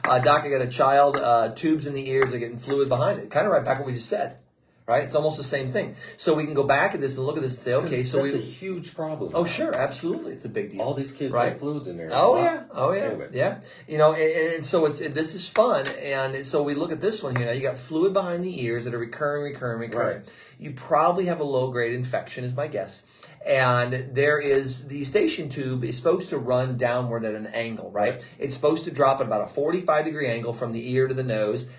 Doc, I got a child, tubes in the ears, they're getting fluid behind it. Kind of right back what we just said. Right? It's almost the same thing. So we can go back at this and look at this and say, okay, so that's a huge problem. Oh, sure, absolutely. It's a big deal. All these kids right? have fluids in there. Oh, yeah. Oh, yeah. Anyway. Yeah. You know, and so this is fun. And so we look at this one here. Now, you got fluid behind the ears that are recurring. Right. You probably have a low-grade infection, is my guess. And there is, the Eustachian tube is supposed to run downward at an angle, right? It's supposed to drop at about a 45-degree angle from the ear to the nose,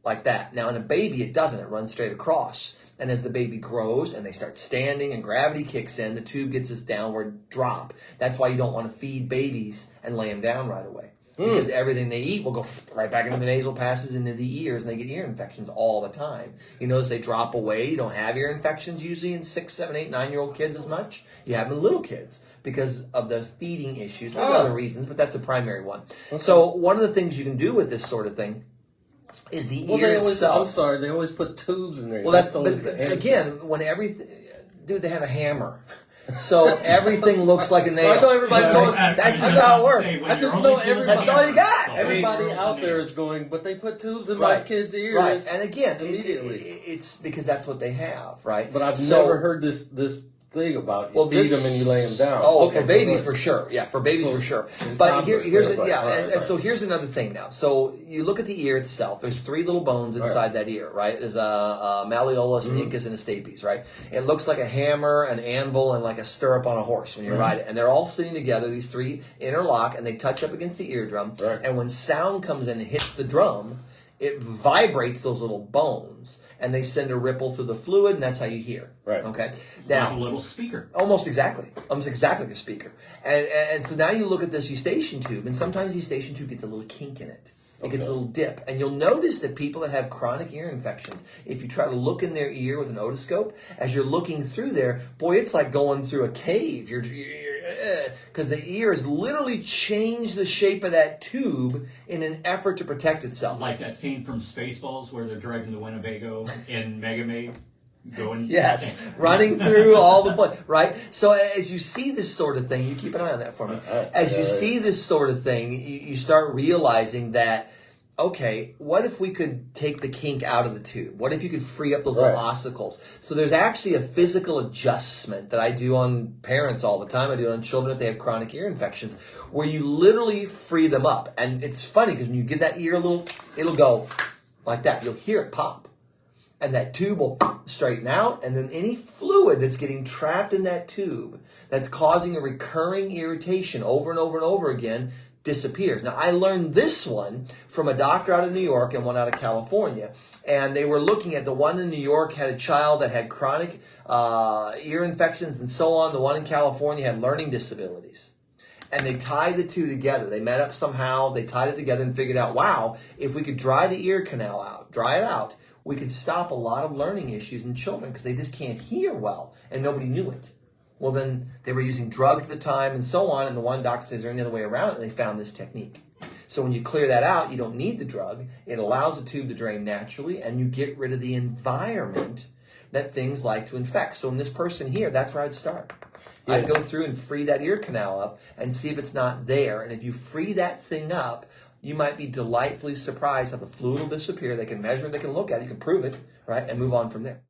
like that. Now, in a baby, it doesn't. It runs straight across. And as the baby grows and they start standing and gravity kicks in, the tube gets this downward drop. That's why you don't want to feed babies and lay them down right away. Because everything they eat will go right back into the nasal passages, into the ears, and they get ear infections all the time. You notice they drop away. You don't have ear infections usually in 6, 7, 8, 9-year-old kids as much. You have them in little kids because of the feeding issues. There's other reasons, but that's a primary one. Okay. So one of the things you can do with this sort of thing is the ear itself. I'm sorry, they always put tubes in there. Well, again, when everything, dude, they have a hammer. So everything looks like a nail. I know everybody's going. That's just how it works. I just know everybody. That's all you got. Everybody out there is going, but they put tubes in my kids' ears. Right, and again, immediately. It's because that's what they have, right? But I've never heard this thing about you feed them and you lay them down. Oh, okay, for babies for sure. Yeah, for babies for sure. But here's and so here's another thing now. So you look at the ear itself. There's 3 little bones inside that ear, right? There's a malleolus, an incus, and a stapes, right? It looks like a hammer, an anvil, and like a stirrup on a horse when you ride it. And they're all sitting together. These 3 interlock and they touch up against the eardrum. Right. And when sound comes in and hits the drum, it vibrates those little bones, and they send a ripple through the fluid, and that's how you hear. Right. Okay. Now, like a little speaker. Almost exactly like a speaker. And so now you look at this Eustachian tube, and sometimes the Eustachian tube gets a little kink in it. It gets a little dip. And you'll notice that people that have chronic ear infections, if you try to look in their ear with an otoscope, as you're looking through there, boy, it's like going through a cave. Because the ear has literally changed the shape of that tube in an effort to protect itself. Like that scene from Spaceballs where they're dragging the Winnebago in Mega Maid. Going running through all the place, right? So as you see this sort of thing, you keep an eye on that for me. As you see this sort of thing, you start realizing that, okay, what if we could take the kink out of the tube? What if you could free up those little ossicles? So there's actually a physical adjustment that I do on parents all the time. I do it on children if they have chronic ear infections, where you literally free them up. And it's funny because when you give that ear a little, it'll go like that. You'll hear it pop. And that tube will straighten out, and then any fluid that's getting trapped in that tube that's causing a recurring irritation over and over and over again disappears. Now, I learned this one from a doctor out of New York and one out of California, and they were looking at the one in New York had a child that had chronic ear infections and so on. The one in California had learning disabilities. And they tied the 2 together. They met up somehow, they tied it together and figured out, wow, if we could dry the ear canal out, dry it out, we could stop a lot of learning issues in children because they just can't hear well, and nobody knew it. Well, then they were using drugs at the time and so on, and the one doctor says, is there any other way around it? And they found this technique. So when you clear that out, you don't need the drug. It allows the tube to drain naturally, and you get rid of the environment that things like to infect. So in this person here, that's where I'd start. Yeah. I'd go through and free that ear canal up and see if it's not there. And if you free that thing up, you might be delightfully surprised how the fluid will disappear. They can measure it, they can look at it, you can prove it, right, and move on from there.